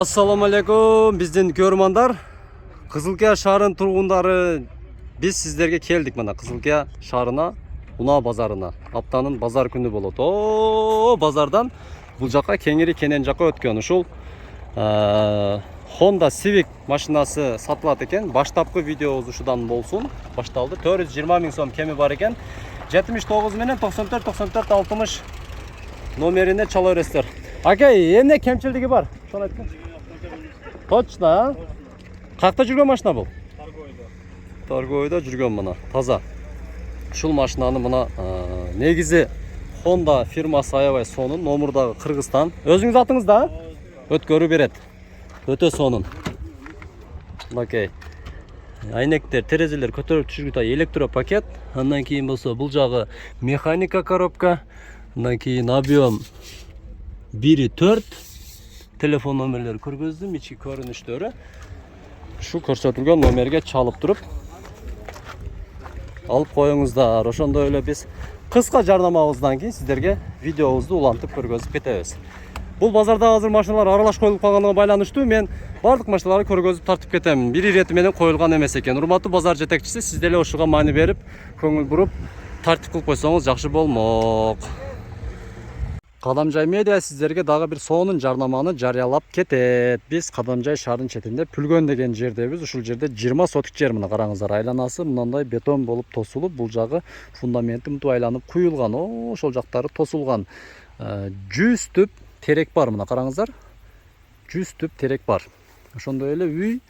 Assalamu alaikum bizdin көрмандар. Кызылкия шаарынын тургундары, биз сиздерге келдик мына Кызылкия шаарына, Унаа базарына. Аптанын базар күнү болот. Базардан бул жака кеңири кенен жака өткөн. Ушул Honda Civic машинасы сатылат экен. Баштапкы видеобуз ушудан болсун. Башталды. 420 миң сом кеми бар экен. 79 менен 94 94 60 номерине чала бересиздер. Ака, эмне кемчилдиги бар? Ошону айтыңыз. Точно. Какта жүргөн машина бул? Торгойдо жүргөн мына. Таза. Ушул машинаны мына негизи Honda фирмасы аябай сонун, номурдагы Кыргызстан. Өзүңүз атыңыз да? Өткөрү берет. Өтө сонун. Окей. Айнектер, терезелер көтөрүп түшүргүтө электропакет. Андан кийин болсо бул жагы механика коробка. Андан кийин объем 1.4. Телефон номерлери көргөздүм, ички көрүнүштөрү. Шу көрсөтүлгөн номерге чалып туруп алып коюңуздар. Ошондой эле биз кыска жарнамабыздан кийин сиздерге видеобузду улантып көргөзүп кетебиз. Бул базарда азыр машиналар аралаш коюлуп калганына байланыштуу мен бардык машиналарды көргөзүп тартып кетемин. Бир ирети менен коюлган эмес экен. Урматтуу базар жетекчиси, сиз деле ошуга маани берип, көңүл буруп, тартип кылып койсоңуз жакшы болмок. Кадамжай медиа сиздерге дагы бир сонун жарнаманы жарыялап кетет. Биз Кадамжай шаарынын четинде Пүлгөн деген жердебиз. Ушул жерде 20 сотик жер, мына караңыздар, айланасы мындай бетон болуп тосулуп, бул жагы фундаменти мынтип айланып куюлган. Ошол жактары тосулган. 100 түп терек бар, мына караңыздар. 100 түп терек бар. Ошондой эле үй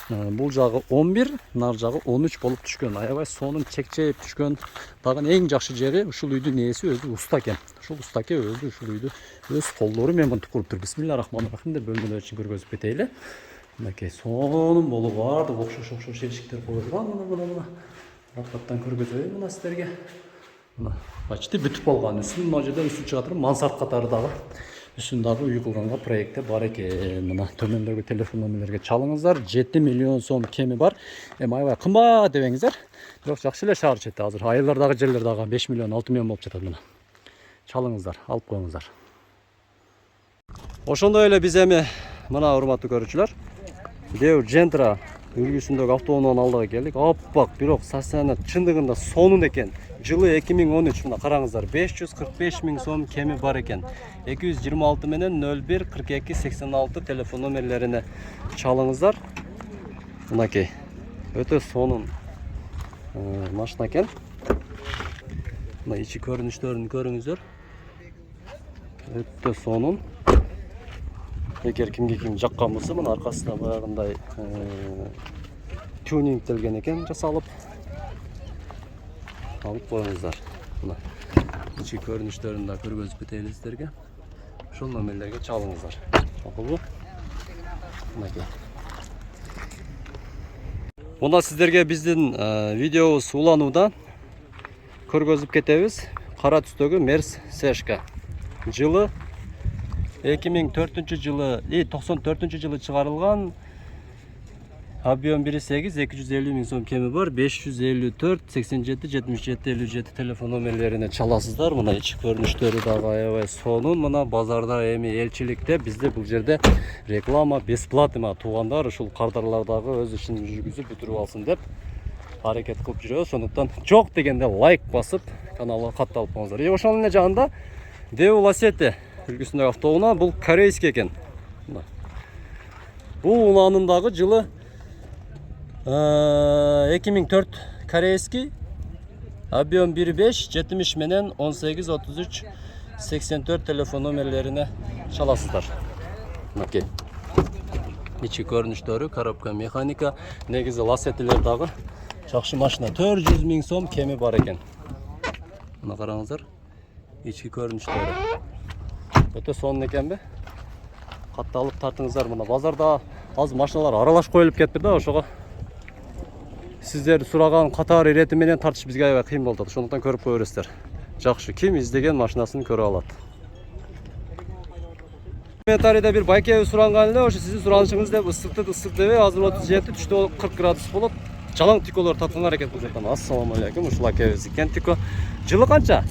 бул жагы 11, нар жагы 13 болуп түшкөн. Аябай сонун чекчейип түшкөн. Дагы эң жакшы жери ушул үйдүн ээси өзү уста экен. Ушул устаке өзү ушул үйдү өз колдору менен мынтип куруптур. Бисмиллахиррахманиррахим деп бөлмөлөр үчүн көргөзүп кетейли. Мынакей сонун болуп бардык окшош эшиктер коюлган. Мына рахаттан көргөзөйүн мына сиздерге. Мына почти бүтүп болгон. Үстүн мына жерде үстү чыга туруп мансард катары дагы үстүндагы үй кылганга проектте бар экен. Мына төмөндөгү телефон номерлерге чалыңыздар. 7 миллион сом кеми бар. Аябай кымбат дебеңиздер. Бирок жакшы эле шаар чети азыр. Айылдардагы жерлер дагы 5 миллион, 6 миллион болуп жатат мына. Чалыңыздар, алып коюңуздар. Ошондой эле биз эми мына урматтуу көрүүчүлөр, Deo Gentra үлгүсүндөгү автоунаанын алдыга келдик. Аппак, бирок состояние чындыгында сонун экен. Жылы 2013, мына караңыздар, 545 миң сом кеми бар экен. 226 менен 01 42 86 телефон номерлерине чалыңыздар. Мынакей өтө сонун машина экен. Мына ичи көрүнүштөрүн көрүңүздөр. Өтө сонун. Эгер кимге ким жаккан болсо, мына аркасында баягындай тюнингтелген экен, жасалып. Алып коюңуздар. Мына ичи көрүнүштөрүн да көргөзүп кетели сиздерге. Ошол номерлерге чалыңыздар. Макулбу? Мынакей. Мына сиздерге биздин видеобуз уланууда көргөзүп кетебиз. Кара түстөгү Мерс Сешка. Жылы 2004 жылы, 94 жылы чыгарылган. Объем 1.8, 250 миң сом кеми бар. 554 87 77 57 телефон номерлерине чаласыздар. Мына ички көрүнүштөрү дагы аябай сонун. Мына базарда эми элчиликте бизде бул жерде реклама бесплатно. Туугандар ушул кардарлар дагы өз ишин жүргүзүп бүтүрүп алсын деп аракет кылып жүрөбүз. Сондуктан жок дегенде лайк басып каналга катталып коңуздар. Ошонун эле жагында Deo Lacetti үлгүсүндөгү автоунаа, бул корейский экен. Бул унаанын дагы жылы 2004 корейский, объем 1.5, 70 менен 18 33 84 телефон номерлерине чаласыздар. Окей. Ички көрүнүштөрү, коробка механика, негизи Lacettилер дагы жакшы машина. 400 миң сом кеми бар экен. Мына караңыздар. Ички көрүнүштөрү. Өтө сонун экенби? Катталып тартыңыздар. Мына базарда аз машиналар аралаш коюлуп кетти да, ошого сиздер сураган катар ирети менен тартыш бизге аябай кыйын болот. Ошондуктан көрүп кое бересиздер. Жакшы, ким издеген машинасын көрө алат. Комментарийде бир байкебиз суранган эле, ошо сиздин суранышыңыз деп ысык дебей, азыр 37, түштө 40 градус болот. Жалаң тиколор татканга аракет кылып жатам. Ассаламу алейкум, ушул акебиз экен тико. Жылы канча?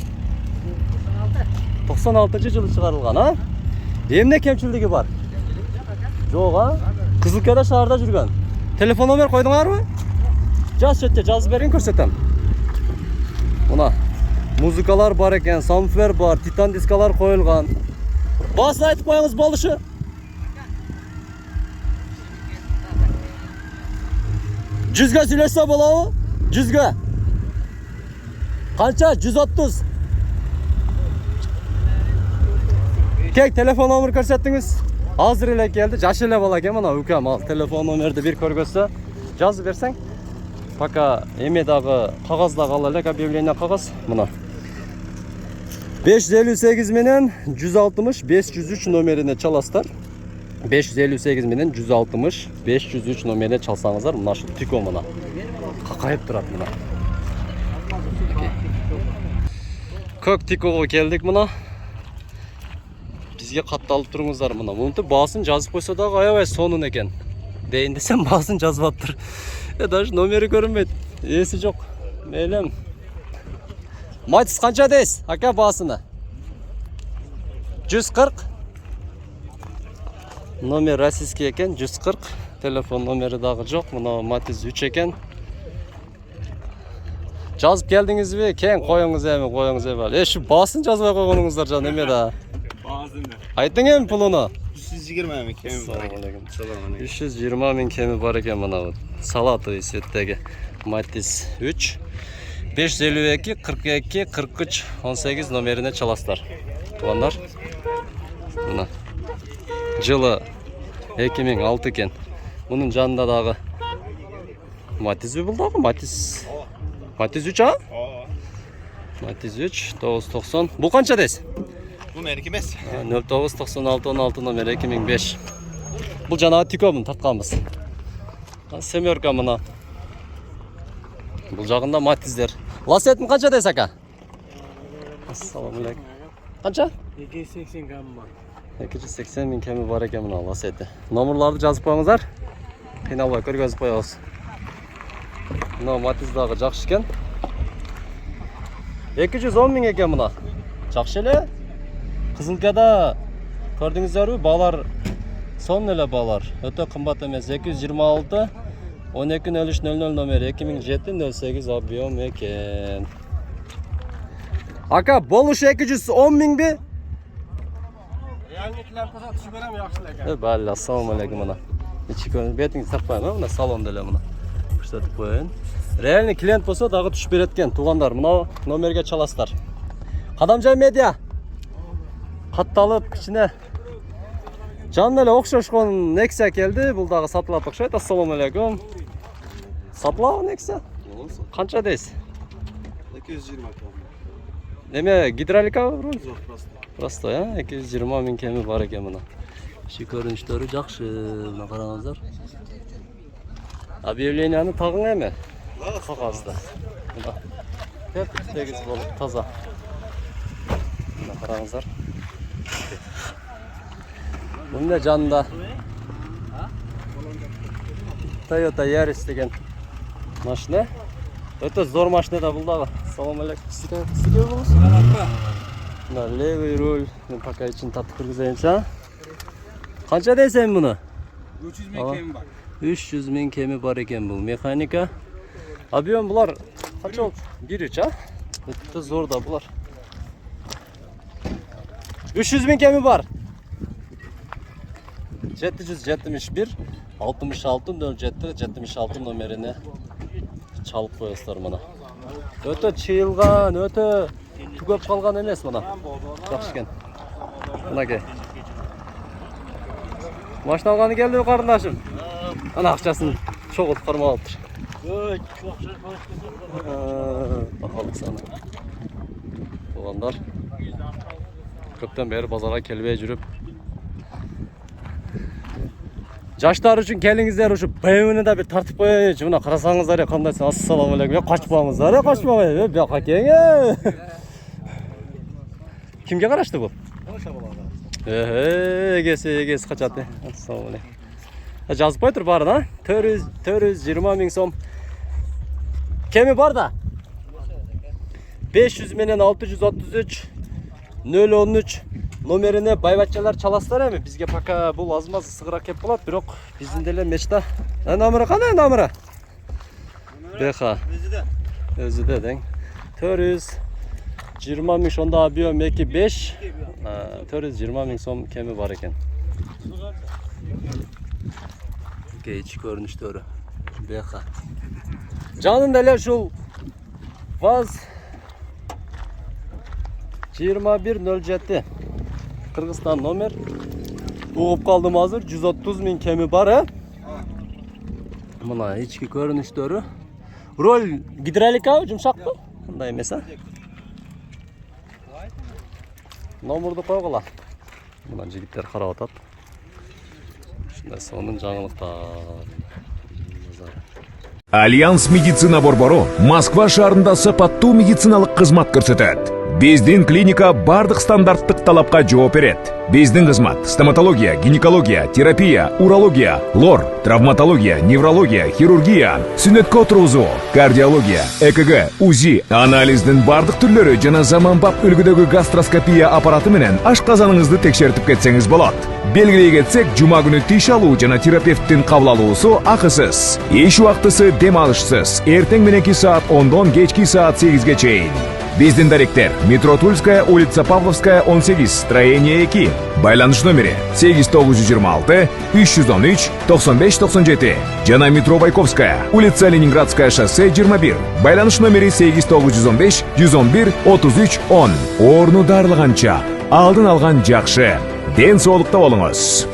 96 жылы чыгарылган, а? Эмне кемчилдиги бар? Жоқ, а? Қызылкөйде шаарда жүргөн. Телефон номер койдуңарбы? Жаз өтө, жазып берген көрсөтөм. Мына музыкалар бар экен, самфер бар, титан дискалар коюлган. Баасын айтып коюңуз болушу. Жүзгө сүйлөшсө болобу? Жүзгө. Канча? 130. Кек телефон номер көрсөтүңүз. Азыр эле келди, жаш эле бала экен, мына укам ал телефон номерди бир көргөзсө жазып берсең. Пока эме дагы кагаздагы ал эле объявление кагаз. Мына 558 менен 160 503 номерине чаласыздар. 558 менен 160 503 номерине чалсаңыздар, мына ушул тико мына какайып турат мына. Көк тикого келдик мына. Бизге катталып туруңуздар мына. Мынтип баасын жазып койсо дагы аябай сонун экен. Дейин десем баасын жазбаптыр. Даже номери көрүнбөйт. Эси жок. Мейлем. Матис канча дейсиз? Ака баасыны. 140. Номер российский экен, 140. Телефон номери дагы жок. Мына Матис 3 экен. Жазып келдиңизби? Кең коюңуз эми. Шу баасын жазбай койгонуңуздар жан эме да. Баасын. Айтың эми пулуну. 320 миң кеми бар экен. 320 миң кеми бар экен мына. Салаты сеттеги Матис 3. 552 42 43 18 номерине чаласыздар. Туугандар. Мына. Жылы 2006 экен. Мунун жанында дагы Матис бул дагы Матис 3 а? Матис 3 990. Бул канча дейсиз? Бул меники эмес. 0996 16 номер 2005. Бул жанагы тикомун тартканбыз. Семерка мына. Бул жагында Матиздер. Ласетин канча дейсиз ака? Ассаламу алейкум. Канча? 280 кем бар. 280 миң кеми бар экен мына ласети. Номерларды жазып коюңуздар. Кыйналбай көргөзүп коебуз. Мына Матиз дагы жакшы экен. 210 миң экен мына. Жакшы эле. Кызылкада көрдүңүздөрбү? Балар сон эле балар. Өтө кымбат эмес. 226 120300 номер 2007-08 объем экен. Ака, болушу 210 миңби? Yangikiler kosa tushib berem yaxshi ekan. Balli, assalomu alaykum mana. Ichikoni betingizni taqmayman, mana salonda эле mana. Ko'rsatib qo'ying. Реальный клиент болса дагы түшүп берет экен. Туугандар, мына номерге чаласыздар. Кадамжай медиа. Катталып кичине жанына эле окшошкон Nexia келди. Бул дагы сатылат окшойт. Ассаламу алейкум. Сатылабы Nexia? Канча дейсиз? 220 кем. Неме гидравликабы? Жок, просто. Просто, я? 220 миң кеми бар экен мына. Иши көрүнүштөрү жакшы, мына караңыздар. Объявленияны тагың эме? Кагазда. Мына. Тегиз болуп таза. Мына караңыздар. Мында жанында Toyota Yaris деген машина. Өтө зор машина да бул дагы. Ассаламу алейкум. Сизге болсун. Мына левый руль. Мен пока ичин татып киргизейинчи. Канча дейсең муну? 300 ming kemi бар. 300 миң кеми бар экен бул механика. Объем булар канча болуп? 1-3 а? Өтө зор да булар. 300 миң кеми бар. 771 66 07 76 номерине чалып коесуздар мына. Өтө чыйылган, өтө түгөп калган эмес мына. Жакшы экен. Мынакей. Машина алганы келдиби карындашым? Ана акчасын чогултуп кармап алыптыр. Ой, чокшор болуп. Бакалык саны. Туугандар. Көптөн бери базарга келбей жүрүп. Жаштар үчүн келиңиздер, ушу BMW-ни да бир тартып коеюнчу. Мына карасаңыздар, кандайсың? Ассаламу алейкум. Качпаңыздар, качпаңыз. Бияка кең. Кимге карашты бул? Ошо болот. Эгес качат. Ассаламу алейкум. Жазып койтур барын, а? 420 миң сом. Кеми бар да? 500 менен 633 013 номерине байбатчалар чаласыздар эми. Бизге пока бул азмаз ысыгыраак кеп калат, бирок биздин деле мечта. Номери кандай номери? БХ. Өзүдө дең. 420 миң шонда объем 2.5. 420 миң сом кеми бар экен. Ички көрүнүштөрү. БХ. Жанында эле ушул ВАЗ 2107 Кыргызстан номер. Угуп калдым азыр 130 миң кеми бар, Мына ички көрүнүштөрү. Роль гидравликабы, жумшакпы? Кандай эмес, Номерду койгула. Мына жигиттер карап атат. Ушундай сонун жаңылыктар. Альянс медицина борбору Москва шаарында сапаттуу медициналык кызмат көрсөтөт. Биздин клиника бардык стандарттык талапка жооп берет. Биздин кызмат стоматология, гинекология, терапия, урология, лор, травматология, неврология, хирургия, сүнөткө отургузуу, кардиология, ЭКГ, УЗИ, анализдин бардык түрлөрү жана заманбап үлгүдөгү гастроскопия аппараты менен ашказаныңызды текшертип кетсеңиз болот. Белгилей кетсек, жума күнү тиш алуу жана терапевттин кабыл алуусу акысыз. Эч убактысы дем алышсыз. Эртең мененки саат 10дон кечки саат 8ге чейин. Биздин даректер: метро Тульская, улица Павловская, 18, строение 2. Байланыш номери 8926 313 9597. Жана метро Байковская, улица Ленинградская, шоссе 21. Байланыш номери 8915 111 33 10. Орну дарылганча алдын алган жакшы. Ден соолукта болуңуз.